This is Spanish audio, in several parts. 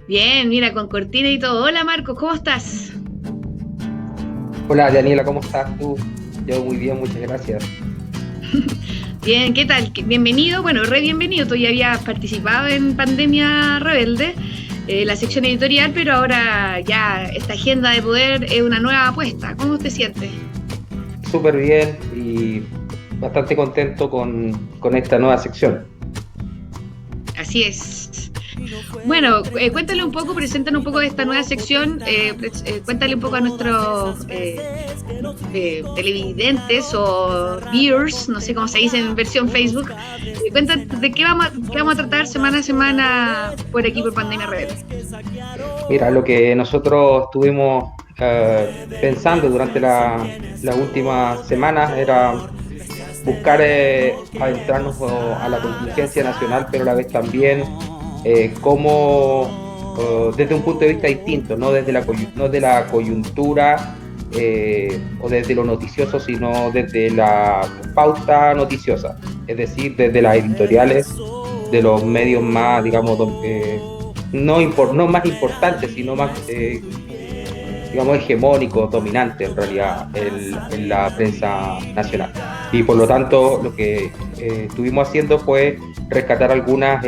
Bien, mira, con cortina y todo. Hola Marcos, ¿cómo estás? Hola Daniela, ¿cómo estás tú? Yo muy bien, muchas gracias. Bien, ¿qué tal? Bienvenido, bueno, re bienvenido. Tú ya habías participado en Pandemia Rebelde, la sección editorial, pero ahora ya esta agenda de poder es una nueva apuesta. ¿Cómo te sientes? Súper bien y bastante contento con esta nueva sección. Así es. Bueno, cuéntale un poco, preséntanos un poco de esta nueva sección, cuéntale un poco a nuestros televidentes o viewers, no sé cómo se dice en versión Facebook, cuéntate de qué vamos a tratar semana a semana por aquí por Pandemia Rebelde. Mira, lo que nosotros estuvimos pensando durante las últimas semanas era buscar adentrarnos a la contingencia nacional, pero a la vez también desde un punto de vista distinto, no no de la coyuntura o desde lo noticioso, sino desde la pauta noticiosa, es decir, desde las editoriales de los medios más, digamos, no más importantes, sino más, digamos, hegemónicos, dominantes en realidad en la prensa nacional. Y por lo tanto, lo que estuvimos haciendo fue rescatar algunas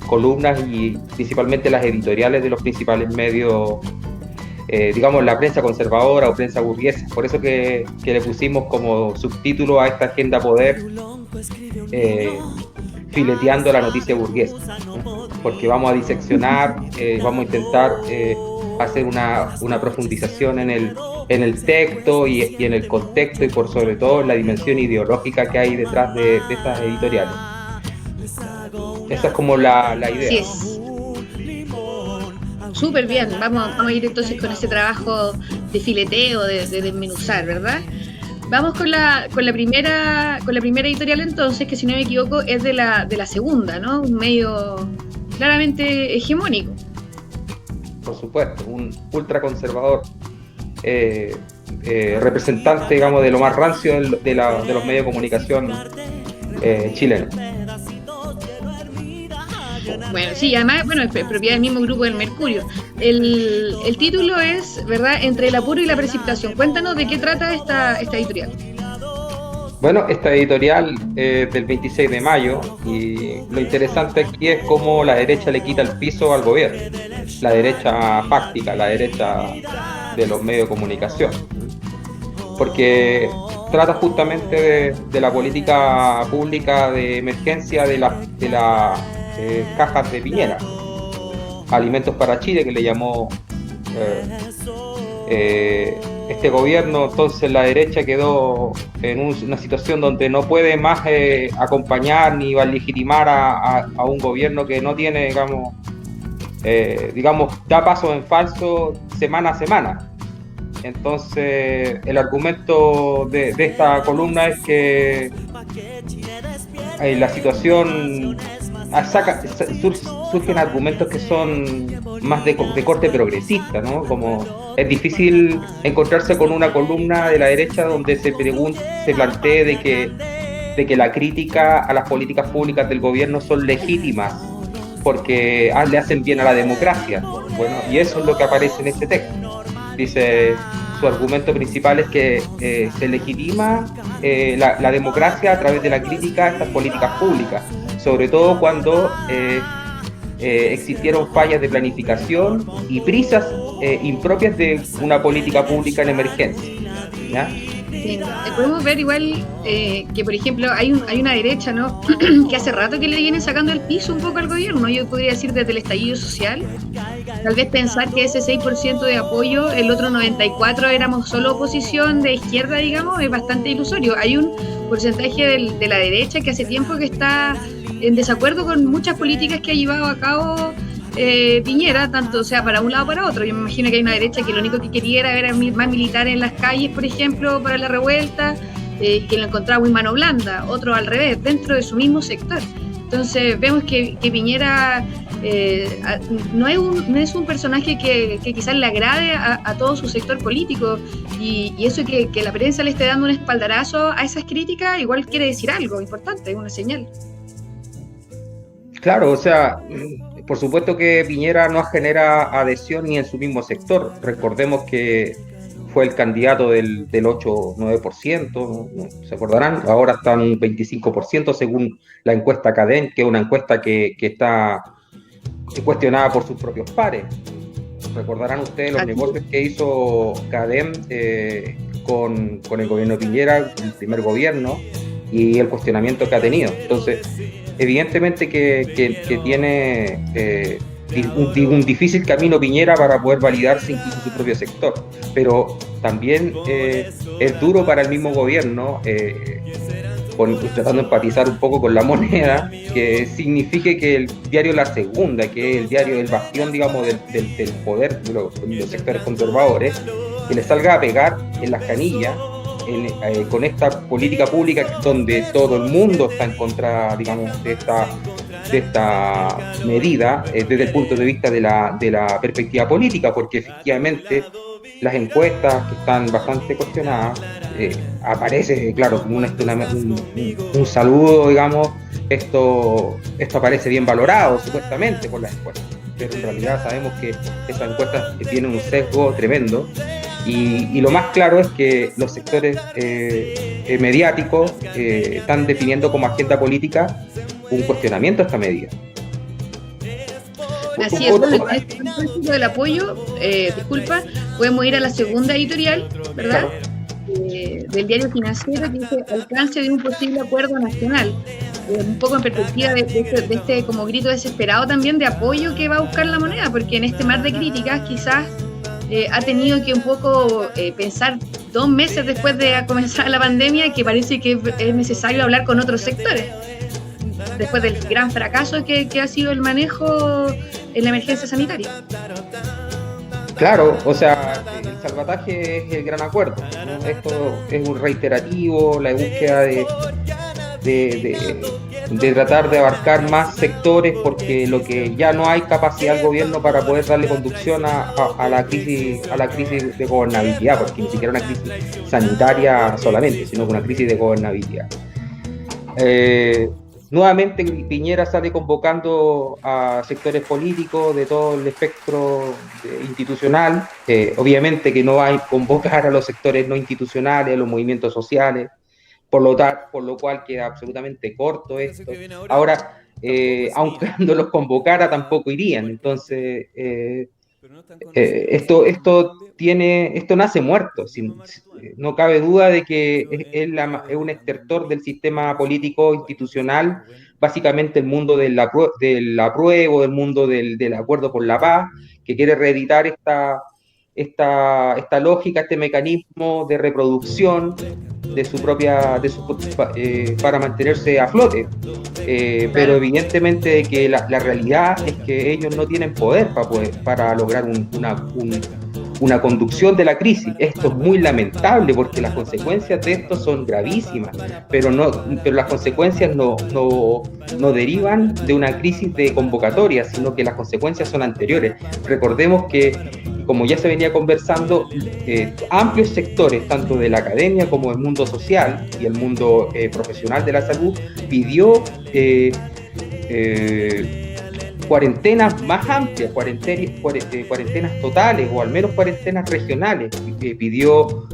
columnas y principalmente las editoriales de los principales medios, digamos, la prensa conservadora o prensa burguesa. Por eso que le pusimos como subtítulo a esta agenda poder, eh, fileteando la noticia burguesa, ¿no? Porque vamos a diseccionar, vamos a intentar hacer una profundización en el texto y en el contexto y por sobre todo en la dimensión ideológica que hay detrás de estas editoriales. Esa es como la Así idea. es. Súper bien, vamos a ir entonces con ese trabajo de fileteo, de desmenuzar, ¿verdad? Vamos con la primera editorial entonces, que si no me equivoco es de la segunda, ¿no? Un medio claramente hegemónico. Por supuesto, un ultraconservador, representante, digamos, de lo más rancio de los medios de comunicación chilenos. Bueno, sí, además, bueno, es propiedad del mismo grupo del Mercurio. El título es, ¿verdad?, Entre el apuro y la precipitación. Cuéntanos de qué trata esta editorial. Bueno, esta editorial del 26 de mayo y lo interesante aquí es cómo la derecha le quita el piso al gobierno, la derecha fáctica, la derecha de los medios de comunicación, porque trata justamente de la política pública de emergencia de las cajas de Piñera, Alimentos para Chile, que le llamó eh, este gobierno. Entonces la derecha quedó en una situación donde no puede más acompañar ni legitimar a un gobierno que no tiene, digamos, da pasos en falso semana a semana. Entonces el argumento de esta columna es que la situación surgen argumentos que son más de corte progresista, ¿no? Como es difícil encontrarse con una columna de la derecha donde se plantee de que la crítica a las políticas públicas del gobierno son legítimas porque le hacen bien a la democracia. Bueno, y eso es lo que aparece en este texto. Dice, su argumento principal es que se legitima la democracia a través de la crítica a estas políticas públicas, sobre todo cuando existieron fallas de planificación y prisas impropias de una política pública en emergencia, ¿ya? Sí, podemos ver igual que, por ejemplo, hay una derecha, ¿no? que hace rato que le viene sacando el piso un poco al gobierno. Yo podría decir desde el estallido social. Tal vez pensar que ese 6% de apoyo, el otro 94% éramos solo oposición de izquierda, digamos, es bastante ilusorio. Hay un porcentaje de la derecha que hace tiempo que está en desacuerdo con muchas políticas que ha llevado a cabo Piñera, tanto sea para un lado o para otro. Yo me imagino que hay una derecha que lo único que quería era ver más militares en las calles, por ejemplo, para la revuelta, que lo encontraba muy mano blanda, otro al revés, dentro de su mismo sector. Entonces vemos que Piñera no es un personaje que quizás le agrade a todo su sector político, y eso que la prensa le esté dando un espaldarazo a esas críticas igual quiere decir algo importante, es una señal. Claro, o sea, por supuesto que Piñera no genera adhesión ni en su mismo sector. Recordemos que fue el candidato del 8 o 9%, ¿no? ¿Se acordarán? Ahora están un 25% según la encuesta CADEM, que es una encuesta que está cuestionada por sus propios pares. Recordarán ustedes los negocios que hizo CADEM con el gobierno de Piñera, el primer gobierno, y el cuestionamiento que ha tenido. Entonces, evidentemente que tiene un difícil camino Piñera para poder validarse incluso su propio sector, pero también es duro para el mismo gobierno, tratando de empatizar un poco con la moneda, que signifique que el diario La Segunda, que es el diario del bastión, digamos, del poder de los sectores conservadores, que le salga a pegar en las canillas con esta política pública donde todo el mundo está en contra, digamos, de esta medida desde el punto de vista de la perspectiva política, porque efectivamente las encuestas que están bastante cuestionadas, aparece, claro, como un saludo, digamos, esto aparece bien valorado supuestamente por las encuestas, pero en realidad sabemos que esas encuestas tienen un sesgo tremendo, y lo más claro es que los sectores mediáticos están definiendo como agenda política un cuestionamiento a esta medida. Así es, bueno, en este contexto del apoyo, disculpa, podemos ir a la segunda editorial, ¿verdad? Del diario Financiero, que dice alcance de un posible acuerdo nacional, un poco en perspectiva de este como grito desesperado también de apoyo que va a buscar la moneda, porque en este mar de críticas quizás ha tenido que un poco pensar 2 meses después de comenzar la pandemia que parece que es necesario hablar con otros sectores, después del gran fracaso que ha sido el manejo en la emergencia sanitaria. Claro, o sea, el salvataje es el gran acuerdo, ¿no? Esto es un reiterativo, la búsqueda de tratar de abarcar más sectores, porque lo que ya no hay capacidad del gobierno para poder darle conducción a la crisis de gobernabilidad, porque ni siquiera una crisis sanitaria solamente, sino una crisis de gobernabilidad. Nuevamente Piñera sale convocando a sectores políticos de todo el espectro institucional, obviamente que no va a convocar a los sectores no institucionales, a los movimientos sociales, por lo cual queda absolutamente corto esto. Ahora, aunque cuando los convocara tampoco irían, entonces esto nace muerto, no cabe duda de que es un estertor del sistema político institucional, básicamente el mundo del apruebo, del mundo del acuerdo por la paz, que quiere reeditar esta lógica, este mecanismo de reproducción para mantenerse a flote, pero evidentemente que la realidad es que ellos no tienen poder para lograr una conducción de la crisis. Esto es muy lamentable porque las consecuencias de esto son gravísimas, pero las consecuencias no derivan de una crisis de convocatoria, sino que las consecuencias son anteriores. Recordemos que, como ya se venía conversando, amplios sectores, tanto de la academia como del mundo social y el mundo profesional de la salud, pidió cuarentenas más amplias, cuarentenas totales o al menos cuarentenas regionales, pidió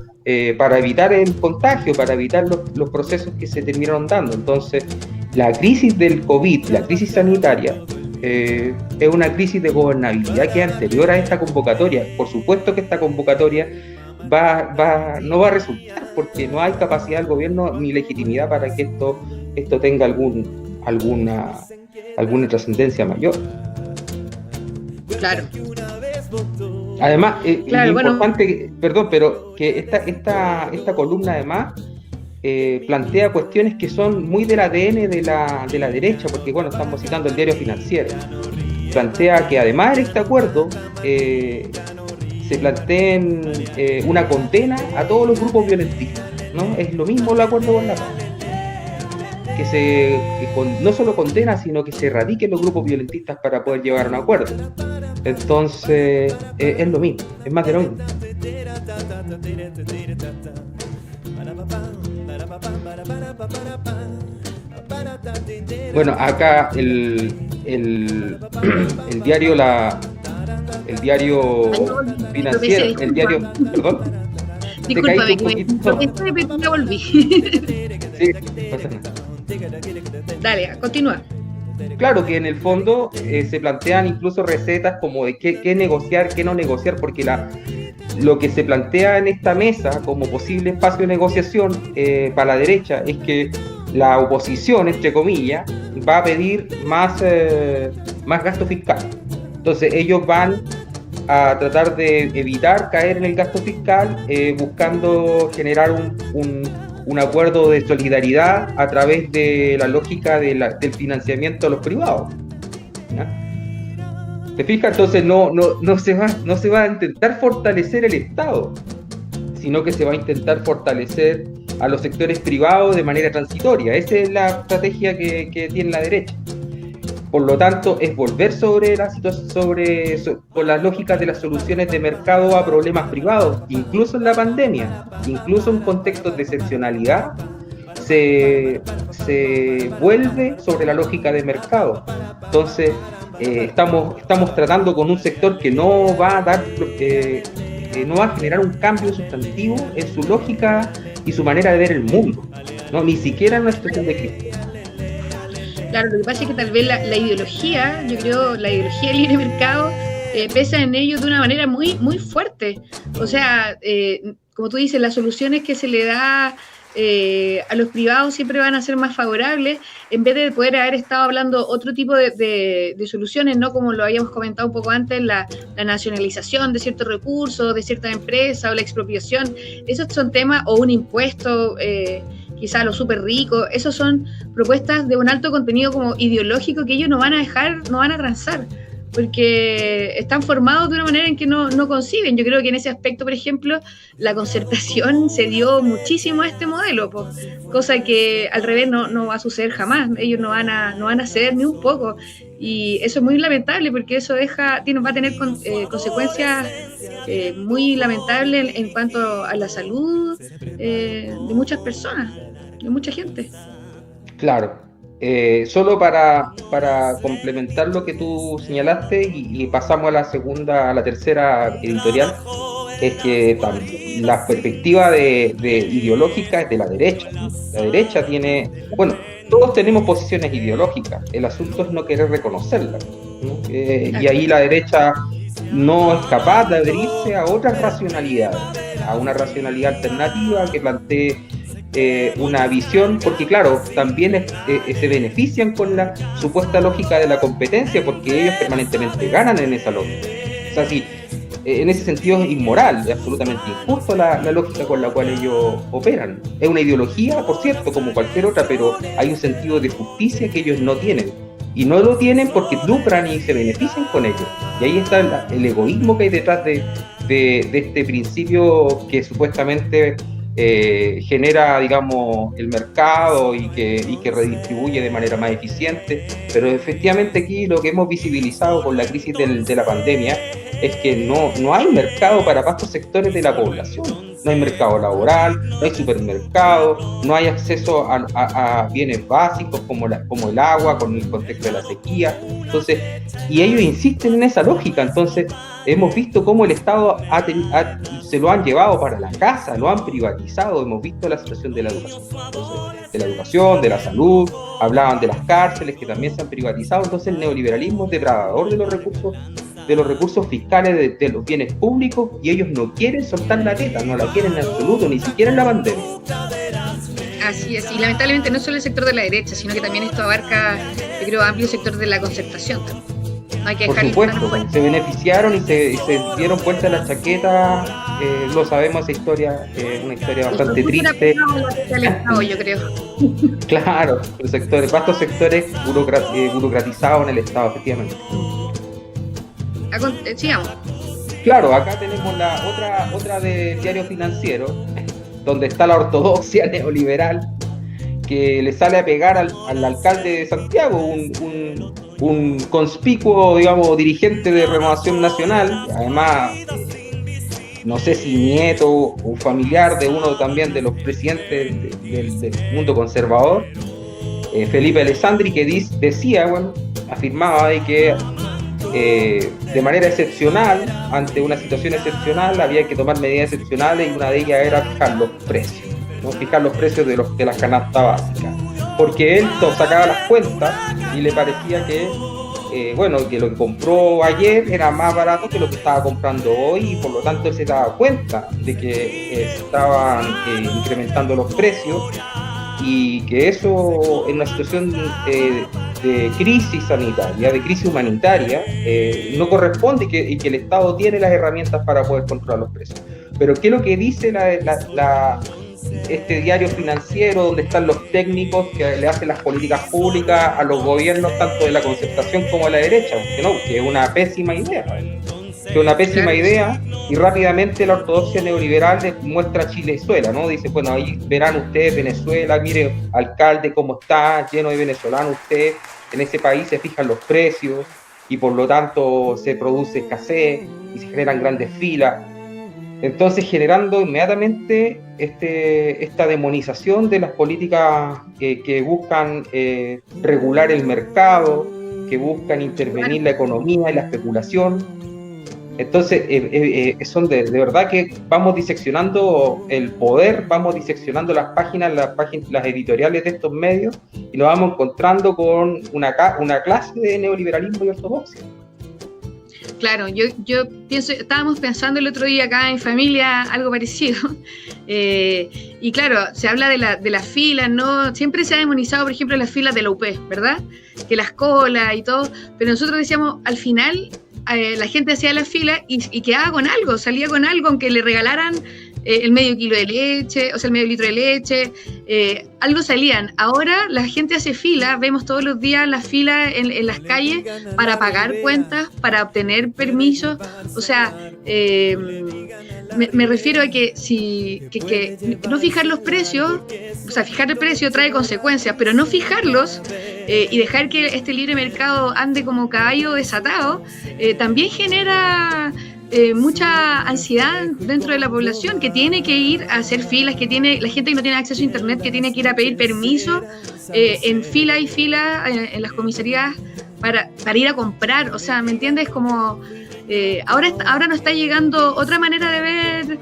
para evitar el contagio, para evitar los procesos que se terminaron dando. Entonces, la crisis del COVID, la crisis sanitaria, es una crisis de gobernabilidad que es anterior a esta convocatoria. Por supuesto que esta convocatoria no va a resultar porque no hay capacidad del gobierno ni legitimidad para que esto tenga alguna trascendencia mayor. Claro. Además, claro, importante, perdón, pero que esta columna además plantea cuestiones que son muy del ADN de la derecha, porque bueno, estamos citando el diario Financiero. Plantea que además de este acuerdo se planteen una condena a todos los grupos violentistas, ¿no? Es lo mismo el acuerdo con la paz, que no solo condena, sino que se erradiquen los grupos violentistas para poder llegar a un acuerdo. Entonces es lo mismo, es más de lo mismo. Bueno, acá el diario el diario financiero, el diario, perdón, te Discúlpame, caíste un que poquito. me ya volví. Sí, no pasa nada. Dale, continúa. Claro que en el fondo se plantean incluso recetas como de qué negociar, qué no negociar, porque lo que se plantea en esta mesa como posible espacio de negociación para la derecha es que la oposición, entre comillas, va a pedir más gasto fiscal. Entonces ellos van a tratar de evitar caer en el gasto fiscal, buscando generar un acuerdo de solidaridad a través de la lógica del financiamiento de los privados, ¿ya? ¿Te fijas? Entonces no se va a intentar fortalecer el Estado, sino que se va a intentar fortalecer a los sectores privados de manera transitoria. Esa es la estrategia que tiene la derecha. Por lo tanto, es volver sobre con las lógicas de las soluciones de mercado a problemas privados, incluso en la pandemia, incluso en contextos de excepcionalidad, se vuelve sobre la lógica de mercado. Entonces, estamos tratando con un sector que no va a generar un cambio sustantivo en su lógica y su manera de ver el mundo, ¿no? Ni siquiera en una situación de crisis. Claro, lo que pasa es que tal vez la ideología, yo creo, la ideología del libre mercado pesa en ellos de una manera muy, muy fuerte. O sea, como tú dices, las soluciones que se le da a los privados siempre van a ser más favorables, en vez de poder haber estado hablando otro tipo de soluciones, ¿no? Como lo habíamos comentado un poco antes, la nacionalización de ciertos recursos, de ciertas empresas, o la expropiación. Esos son temas, o un impuesto, quizá a los súper ricos. Esos son propuestas de un alto contenido como ideológico que ellos no van a dejar, no van a transar, porque están formados de una manera en que no conciben. Yo creo que en ese aspecto, por ejemplo, la concertación se dio muchísimo a este modelo, cosa que al revés no va a suceder jamás. Ellos no van a ceder ni un poco, y eso es muy lamentable, porque eso va a tener consecuencias muy lamentables en cuanto a la salud de muchas personas, de mucha gente. Claro. Solo para complementar lo que tú señalaste y pasamos a la tercera editorial, es que la perspectiva de ideológica es de la derecha, ¿no? La derecha tiene, bueno, todos tenemos posiciones ideológicas, el asunto es no querer reconocerlas, ¿no? Y ahí la derecha no es capaz de adherirse a otras racionalidades, a una racionalidad alternativa que plantee una visión, porque claro, también se benefician con la supuesta lógica de la competencia, porque ellos permanentemente ganan en esa lógica. O sea, sí, en ese sentido es inmoral, es absolutamente injusto la lógica con la cual ellos operan. Es una ideología, por cierto, como cualquier otra, pero hay un sentido de justicia que ellos no tienen. Y no lo tienen porque lucran y se benefician con ello. Y ahí está el egoísmo que hay detrás de este principio que supuestamente genera, digamos, el mercado y que redistribuye de manera más eficiente. Pero efectivamente aquí lo que hemos visibilizado con la crisis de la pandemia es que no hay mercado para vastos sectores de la población. No hay mercado laboral, no hay supermercado, no hay acceso a bienes básicos como el agua, con el contexto de la sequía. Entonces, y ellos insisten en esa lógica. Entonces, hemos visto cómo el Estado se lo han llevado para la casa, lo han privatizado. Hemos visto la situación de la educación. Entonces, de la educación, de la salud, hablaban de las cárceles que también se han privatizado. Entonces, el neoliberalismo es depredador de los recursos fiscales, de los bienes públicos, y ellos no quieren soltar la teta, no la quieren en absoluto, ni siquiera en la pandemia. Así es, y lamentablemente no solo el sector de la derecha, sino que también esto abarca, yo creo, amplio sector de la concertación también. No hay que Por supuesto, se beneficiaron y se dieron vuelta la chaqueta, lo sabemos, esa historia, una historia bastante triste. Estado, yo creo. Claro, vastos sectores burocratizados en el Estado, efectivamente. Sigamos. Claro, acá tenemos la otra de Diario Financiero, donde está la ortodoxia neoliberal, que le sale a pegar al alcalde de Santiago, un conspicuo, digamos, dirigente de Renovación Nacional, además, no sé si nieto o familiar de uno también de los presidentes del mundo conservador, Felipe Alessandri, que decía, bueno, afirmaba de que de manera excepcional, ante una situación excepcional, había que tomar medidas excepcionales y una de ellas era fijar los precios, ¿no? Fijar los precios de las canastas básicas, porque él sacaba las cuentas y le parecía que que lo que compró ayer era más barato que lo que estaba comprando hoy, y por lo tanto él se daba cuenta de que se estaban incrementando los precios, y que eso en una situación de crisis sanitaria, de crisis humanitaria, no corresponde, y que el Estado tiene las herramientas para poder controlar los precios. Pero ¿qué es lo que dice este diario financiero, donde están los técnicos que le hacen las políticas públicas a los gobiernos, tanto de la concertación como de la derecha? Que es una pésima idea. Y rápidamente la ortodoxia neoliberal muestra Chilezuela, ¿no? Dice, bueno, ahí verán ustedes Venezuela, mire, alcalde, cómo está, lleno de venezolanos usted, en ese país se fijan los precios y por lo tanto se produce escasez y se generan grandes filas. Entonces, generando inmediatamente esta demonización de las políticas que buscan regular el mercado, que buscan intervenir la economía y la especulación. Entonces, son de verdad que vamos diseccionando el poder, vamos diseccionando las páginas, las editoriales de estos medios, y nos vamos encontrando con una clase de neoliberalismo y ortodoxia. Claro, yo pienso, estábamos pensando el otro día acá en familia algo parecido, y claro, se habla de las filas, ¿no? Siempre se ha demonizado, por ejemplo, las filas de la UP, ¿verdad? Que las colas y todo, pero nosotros decíamos, al final, la gente hacía la fila y quedaba con algo, salía con algo, aunque le regalaran el medio kilo de leche, o sea, el medio litro de leche, algo salían. Ahora la gente hace fila, vemos todos los días las filas en las calles para pagar cuentas, para obtener permisos, o sea, me refiero a que que no fijar los precios, o sea, fijar el precio trae consecuencias, pero no fijarlos y dejar que este libre mercado ande como caballo desatado, también genera mucha ansiedad dentro de la población, que tiene que ir a hacer filas, la gente que no tiene acceso a internet, que tiene que ir a pedir permiso en fila y fila en las comisarías para ir a comprar. O sea, ¿me entiendes? Como ahora nos está llegando otra manera de ver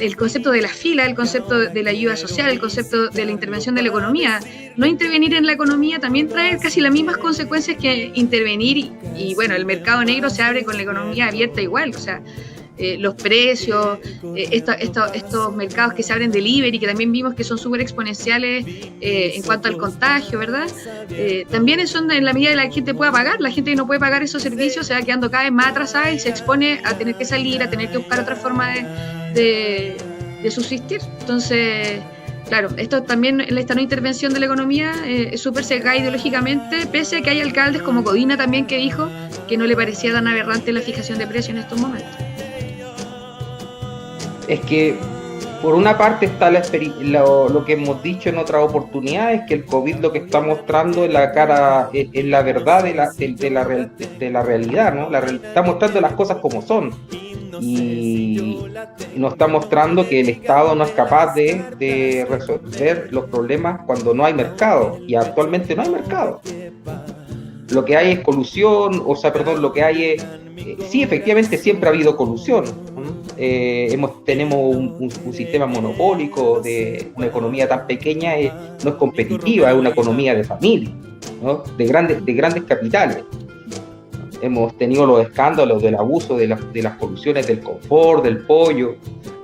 el concepto de la fila, el concepto de la ayuda social, el concepto de la intervención de la economía. No intervenir en la economía también trae casi las mismas consecuencias que intervenir, y bueno, el mercado negro se abre con la economía abierta igual, o sea, los precios, estos mercados que se abren delivery, que también vimos que son súper exponenciales en cuanto al contagio, ¿verdad? También son en la medida de la gente pueda pagar. La gente que no puede pagar esos servicios se va quedando cada vez más atrasada y se expone a tener que salir, a tener que buscar otra forma de subsistir. Entonces, claro, esto también, esta no intervención de la economía es súper sesgada ideológicamente, pese a que hay alcaldes como Codina también que dijo que no le parecía tan aberrante la fijación de precios en estos momentos. Es que, por una parte, está lo que hemos dicho en otras oportunidades, que el COVID lo que está mostrando es la verdad de la realidad, ¿no? Está mostrando las cosas como son. Y nos está mostrando que el Estado no es capaz de resolver los problemas cuando no hay mercado, y actualmente no hay mercado. Lo que hay es colusión, lo que hay es... sí, efectivamente siempre ha habido colusión. Tenemos un sistema monopólico, de una economía tan pequeña, no es competitiva, es una economía de familia, ¿no? de grandes capitales. Hemos tenido los escándalos del abuso de las colusiones del confort, del pollo,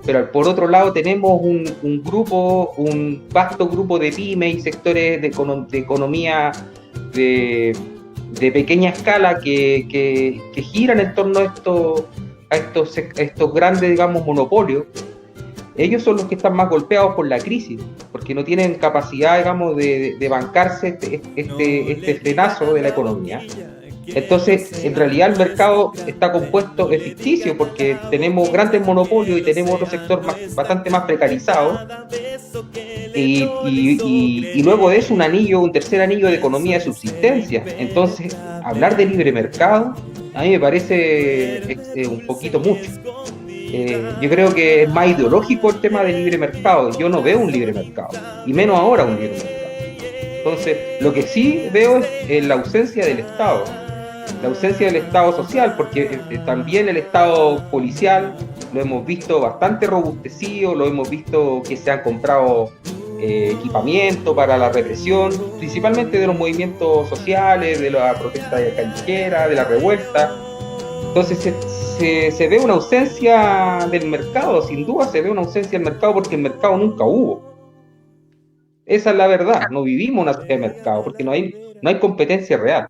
pero por otro lado tenemos un vasto grupo de pymes y sectores de economía de pequeña escala que giran en torno a estos grandes, digamos, monopolios. Ellos son los que están más golpeados por la crisis, porque no tienen capacidad, digamos, de bancarse este frenazo de la economía. Entonces, en realidad el mercado está compuesto, es ficticio, porque tenemos grandes monopolios y tenemos otro sector bastante más precarizado, y luego de eso un tercer anillo de economía de subsistencia. Entonces, hablar de libre mercado a mí me parece un poquito mucho. Yo creo que es más ideológico el tema del libre mercado. Yo no veo un libre mercado, y menos ahora un libre mercado. Entonces, lo que sí veo es la ausencia del Estado, la ausencia del Estado social, porque también el Estado policial lo hemos visto bastante robustecido, lo hemos visto que se han comprado equipamiento para la represión, principalmente de los movimientos sociales, de la protesta callejera, de la revuelta. Entonces se ve una ausencia del mercado, sin duda se ve una ausencia del mercado porque el mercado nunca hubo. Esa es la verdad, no vivimos una sociedad de mercado porque no hay competencia real.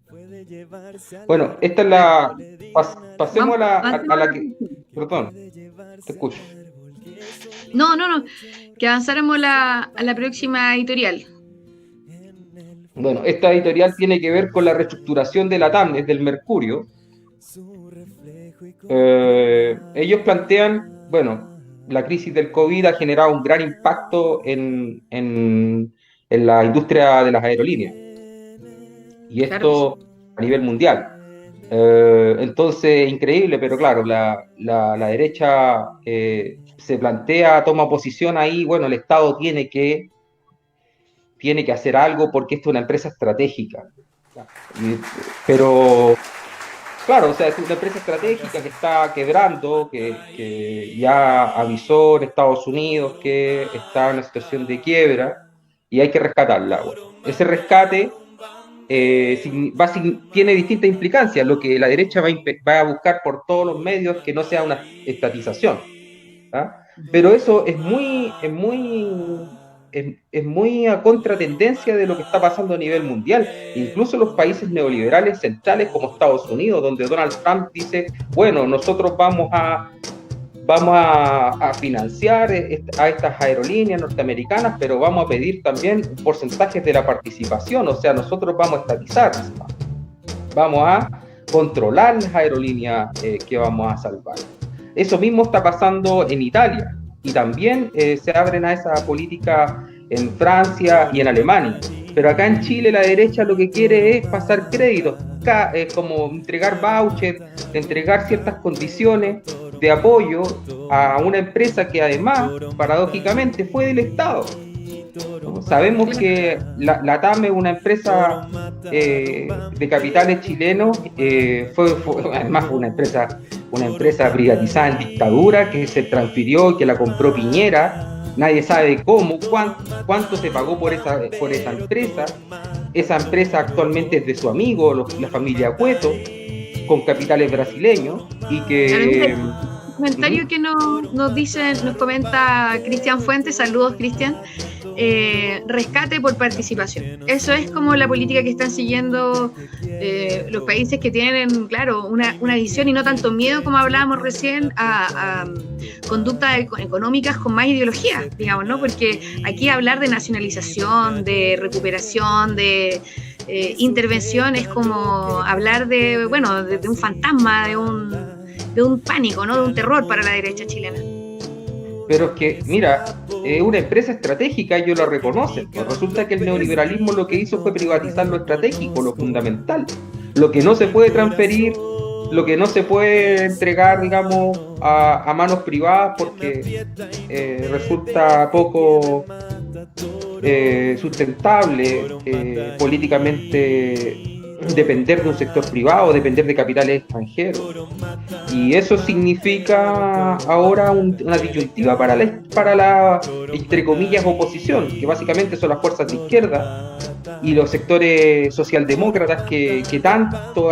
Bueno, esta es la... pasemos a la que... Perdón, te escucho. No, que avanzáramos a la próxima editorial. Bueno, esta editorial tiene que ver con la reestructuración de la TAM, del Mercurio. Ellos plantean, bueno, la crisis del COVID ha generado un gran impacto en la industria de las aerolíneas. Y esto a nivel mundial. Entonces, increíble, pero claro, la derecha se plantea, toma posición ahí, bueno, el Estado tiene que hacer algo porque esto es una empresa estratégica. Pero, claro, o sea, es una empresa estratégica que está quebrando, que ya avisó en Estados Unidos que está en una situación de quiebra y hay que rescatarla. Bueno, ese rescate tiene distintas implicancias. Lo que la derecha va a buscar por todos los medios que no sea una estatización. Pero eso es muy a contratendencia de lo que está pasando a nivel mundial. Incluso los países neoliberales centrales como Estados Unidos, donde Donald Trump dice, bueno, nosotros vamos a financiar a estas aerolíneas norteamericanas, pero vamos a pedir también porcentajes de la participación, o sea, nosotros vamos a estatizar, vamos a controlar las aerolíneas que vamos a salvar. Eso mismo está pasando en Italia, y también se abren a esa política en Francia y en Alemania. Pero acá en Chile la derecha lo que quiere es pasar créditos, como entregar vouchers, entregar ciertas condiciones de apoyo a una empresa que además, paradójicamente, fue del Estado. Sabemos que la TAM es una empresa de capitales chilenos, fue además una empresa privatizada en dictadura que se transfirió y que la compró Piñera. Nadie sabe cómo, cuánto se pagó por esa empresa. Esa empresa actualmente es de su amigo, la familia Cueto, con capitales brasileños, y que... Comentario que nos comenta Cristian Fuentes, saludos Cristian, rescate por participación. Eso es como la política que están siguiendo los países que tienen, claro, una visión y no tanto miedo, como hablábamos recién, a conductas económicas con más ideología, digamos, ¿no? Porque aquí hablar de nacionalización, de recuperación, de intervención es como hablar de un fantasma, de un pánico, ¿no? De un terror para la derecha chilena. Pero es que, mira, es una empresa estratégica, ellos lo reconocen. Pues resulta que el neoliberalismo lo que hizo fue privatizar lo estratégico, lo fundamental. Lo que no se puede transferir, lo que no se puede entregar, digamos, a manos privadas porque resulta poco sustentable políticamente depender de un sector privado, depender de capitales extranjeros. Y eso significa ahora una disyuntiva para la, entre comillas, oposición, que básicamente son las fuerzas de izquierda y los sectores socialdemócratas que tanto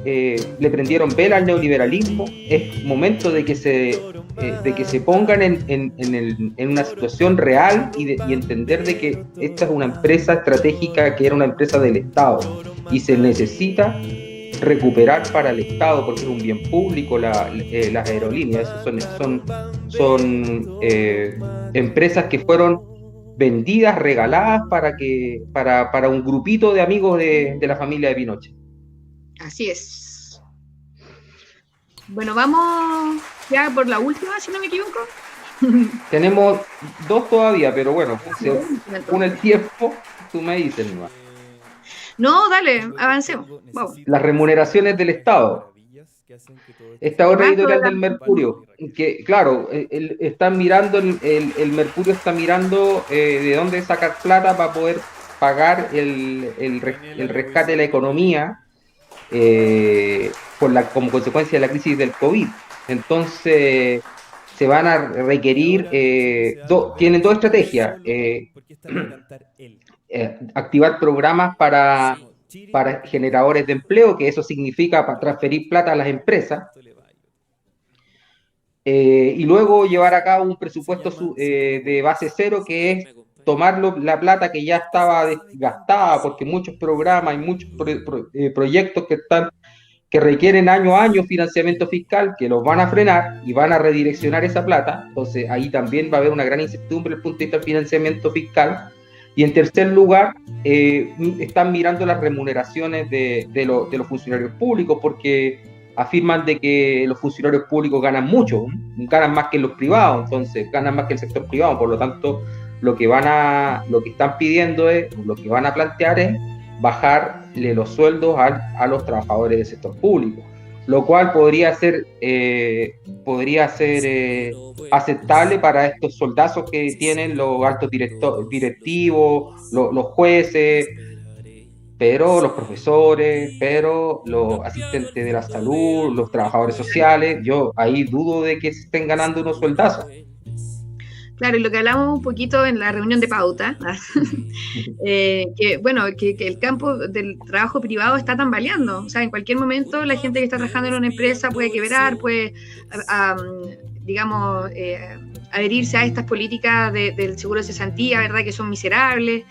le prendieron vela al neoliberalismo. Es momento de que se pongan en una situación real y entender de que esta es una empresa estratégica que era una empresa del Estado y se necesita recuperar para el Estado porque es un bien público. Las aerolíneas son empresas que fueron vendidas, regaladas para un grupito de amigos de la familia de Pinochet. Así es. Bueno, vamos ya por la última, si no me equivoco. Tenemos dos todavía, pero bueno, con el tiempo, tú me dices nomás. No, dale, avancemos. Vamos. Las remuneraciones del Estado. Esta otra Temazo de editorial la... del Mercurio, que claro, están mirando, el Mercurio está mirando de dónde sacar plata para poder pagar el rescate de la economía como consecuencia de la crisis del COVID. Entonces, se van a requerir, tienen dos estrategias, activar programas para generadores de empleo, que eso significa para transferir plata a las empresas, y luego llevar a cabo un presupuesto de base cero, que es tomar la plata que ya estaba gastada, porque muchos programas y muchos proyectos que requieren año a año financiamiento fiscal, que los van a frenar y van a redireccionar esa plata. Entonces ahí también va a haber una gran incertidumbre desde el punto de vista del financiamiento fiscal. Y en tercer lugar, están mirando las remuneraciones de los funcionarios públicos, porque afirman de que los funcionarios públicos ganan mucho, ganan más que los privados, entonces ganan más que el sector privado. Por lo tanto, lo que están pidiendo lo que van a plantear es bajarle los sueldos a los trabajadores del sector público, lo cual podría ser aceptable para estos soldazos que tienen los altos directivos, los jueces, pero los profesores, pero los asistentes de la salud, los trabajadores sociales, yo ahí dudo de que se estén ganando unos sueldazos. Claro, y lo que hablamos un poquito en la reunión de pauta, que bueno, que el campo del trabajo privado está tambaleando. O sea, en cualquier momento la gente que está trabajando en una empresa puede quebrar, puede, digamos, adherirse a estas políticas del seguro de cesantía, ¿verdad?, que son miserables.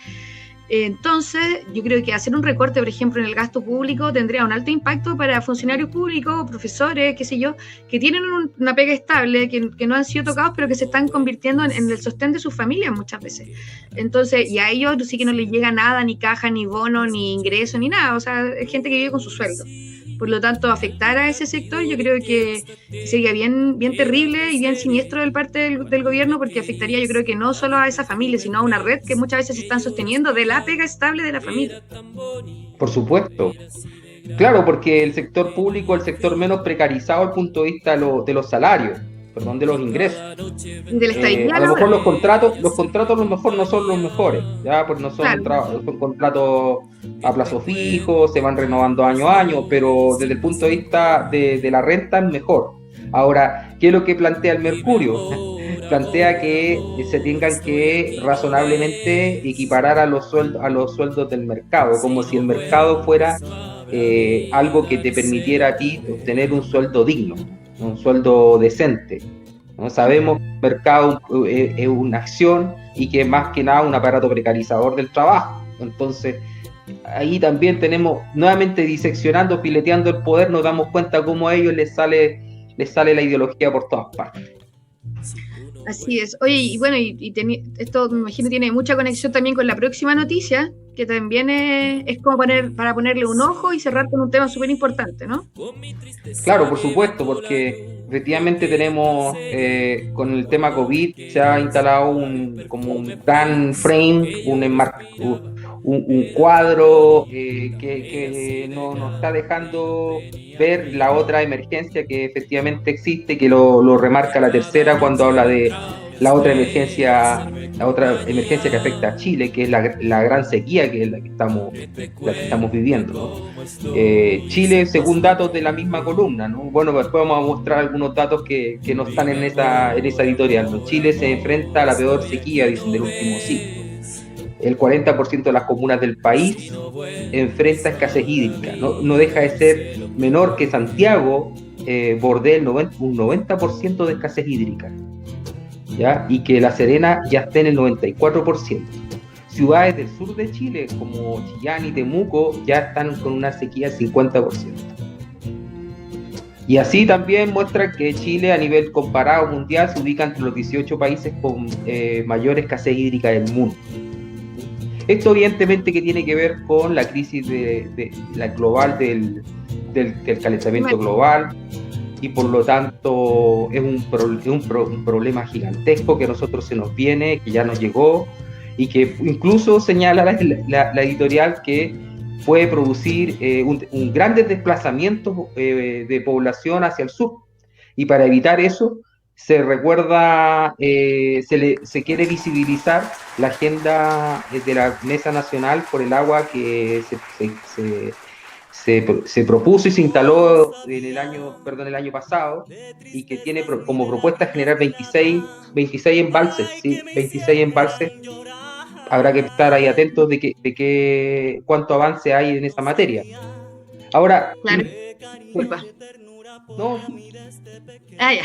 Entonces, yo creo que hacer un recorte, por ejemplo, en el gasto público tendría un alto impacto para funcionarios públicos, profesores, qué sé yo, que tienen una pega estable, que no han sido tocados, pero que se están convirtiendo en el sostén de sus familias muchas veces. Entonces, y a ellos sí que no les llega nada, ni caja, ni bono, ni ingreso, ni nada. O sea, es gente que vive con su sueldo. Por lo tanto, afectar a ese sector yo creo que sería bien terrible y bien siniestro del parte del gobierno, porque afectaría, yo creo que no solo a esa familia, sino a una red que muchas veces se están sosteniendo de la pega estable de la familia. Por supuesto. Claro, porque el sector público es el sector menos precarizado desde el punto de vista de los salarios, perdón, de los ingresos. De la estabilidad, a lo mejor los contratos a lo mejor no son los mejores, ya, pues no son, claro, son contratos a plazo fijo, se van renovando año a año, pero desde el punto de vista de la renta es mejor. Ahora, ¿qué es lo que plantea el Mercurio? Plantea que se tengan que razonablemente equiparar a los sueldos del mercado, como si el mercado fuera algo que te permitiera a ti obtener un sueldo digno, un sueldo decente, ¿no? Sabemos que el mercado es una acción y que más que nada un aparato precarizador del trabajo. Entonces, ahí también tenemos, nuevamente diseccionando, fileteando el poder, nos damos cuenta cómo a ellos les sale la ideología por todas partes. Así es. Oye, y bueno, esto me imagino tiene mucha conexión también con la próxima noticia, que también es como para ponerle un ojo y cerrar con un tema súper importante, ¿no? Claro, por supuesto, porque efectivamente tenemos, con el tema COVID, se ha instalado como un gran frame, un cuadro que nos está dejando ver la otra emergencia que efectivamente existe, que lo remarca la tercera cuando habla de la otra emergencia que afecta a Chile, que es la gran sequía, que es la que estamos viviendo, ¿no? Chile, según datos de la misma columna, ¿no? Bueno, después vamos a mostrar algunos datos que no están en esa editorial, ¿no? Chile se enfrenta a la peor sequía, dicen, del último siglo. El 40% de las comunas del país enfrenta escasez hídrica. No deja de ser menor que Santiago, bordea un 90% de escasez hídrica, ¿ya? Y que La Serena ya está en el 94%. Ciudades del sur de Chile, como Chillán y Temuco, ya están con una sequía del 50%. Y así también muestra que Chile, a nivel comparado mundial, se ubica entre los 18 países con mayor escasez hídrica del mundo. Esto evidentemente que tiene que ver con la crisis global del calentamiento global, y por lo tanto es un problema gigantesco que a nosotros se nos viene, que ya nos llegó, y que incluso señala la editorial que puede producir un grandes desplazamientos de población hacia el sur. Y para evitar eso, se recuerda, se quiere visibilizar la agenda de la Mesa Nacional por el Agua que se propuso y se instaló en el año pasado, y que tiene como propuesta generar 26 embalses, ¿sí? 26 embalses. Habrá que estar ahí atentos de cuánto avance hay en esa materia. Ahora, Claro, disculpa. no, Ah, ya.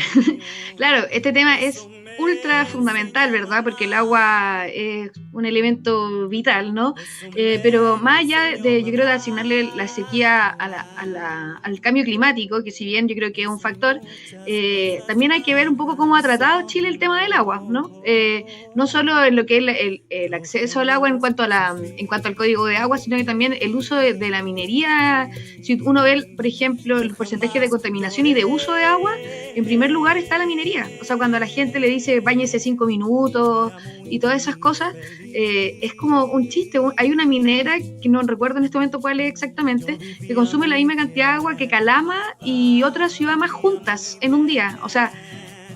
Claro, este tema es ultra fundamental, ¿verdad? Porque el agua es un elemento vital, ¿no? Pero más allá de, yo creo, de asignarle la sequía al cambio climático, que si bien yo creo que es un factor, también hay que ver un poco cómo ha tratado Chile el tema del agua, ¿no? No solo en lo que es el acceso al agua en cuanto al código de agua, sino que también el uso de la minería. Si uno ve, por ejemplo, el porcentaje de contaminación y de uso de agua, en primer lugar está la minería. O sea, cuando a la gente le dice báñese 5 minutos y todas esas cosas, es como un chiste. Hay una minera, que no recuerdo en este momento cuál es exactamente, que consume la misma cantidad de agua que Calama y otra ciudad más juntas en un día. O sea,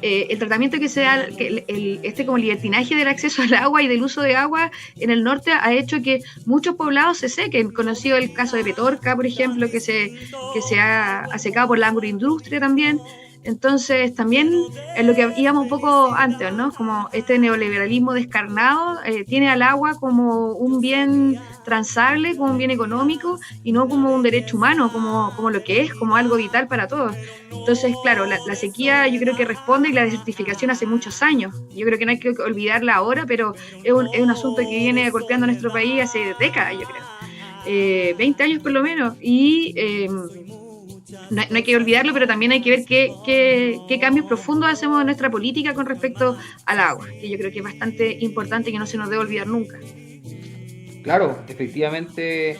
el tratamiento que se da, este como libertinaje del acceso al agua y del uso de agua en el norte ha hecho que muchos poblados se sequen. Conocido el caso de Petorca, por ejemplo, que se ha secado por la agroindustria también. Entonces, también es lo que íbamos un poco antes, ¿no? Como este neoliberalismo descarnado tiene al agua como un bien transable, como un bien económico y no como un derecho humano, como lo que es, como algo vital para todos. Entonces, claro, la sequía yo creo que responde, y la desertificación hace muchos años. Yo creo que no hay que olvidarla ahora, pero es un asunto que viene golpeando a nuestro país hace décadas, yo creo. 20 años por lo menos. Y no hay que olvidarlo, pero también hay que ver qué cambios profundos hacemos en nuestra política con respecto al agua, que yo creo que es bastante importante y que no se nos debe olvidar nunca. claro, efectivamente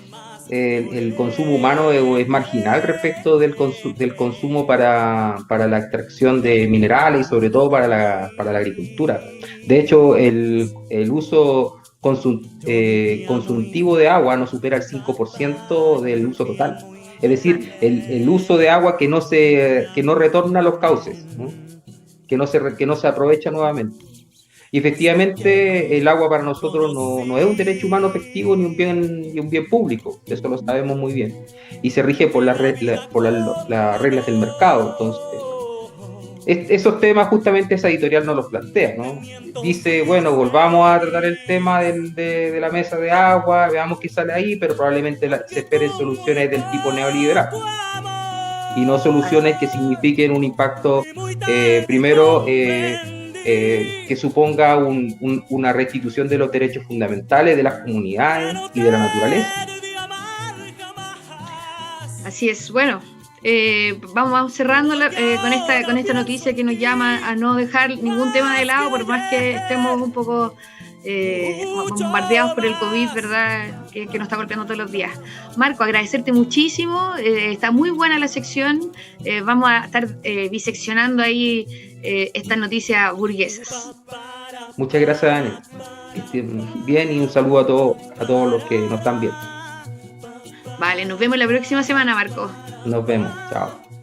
el consumo humano es marginal respecto del consumo para la extracción de minerales y sobre todo para la agricultura. De hecho, el uso consultivo de agua no supera el 5% del uso total. Es decir, el uso de agua que no retorna a los cauces, ¿no? Que no se aprovecha nuevamente. Y efectivamente el agua para nosotros no es un derecho humano efectivo ni un bien público, eso lo sabemos muy bien, y se rige por las reglas del mercado. Entonces, esos temas justamente esa editorial no los plantea, ¿no? Dice, bueno, volvamos a tratar el tema de la mesa de agua, veamos qué sale ahí, pero probablemente se esperen soluciones del tipo neoliberal y no soluciones que signifiquen un impacto, primero, que suponga una restitución de los derechos fundamentales de las comunidades y de la naturaleza. Así es. Bueno, vamos cerrando con esta noticia que nos llama a no dejar ningún tema de lado, por más que estemos un poco bombardeados por el COVID, ¿verdad? Que nos está golpeando todos los días. Marco, agradecerte muchísimo. Está muy buena la sección. Vamos a estar diseccionando ahí estas noticias burguesas. Muchas gracias, Dani. Que estén bien y un saludo a todos los que nos están viendo. Vale, nos vemos la próxima semana, Marco. Nos vemos. Chao.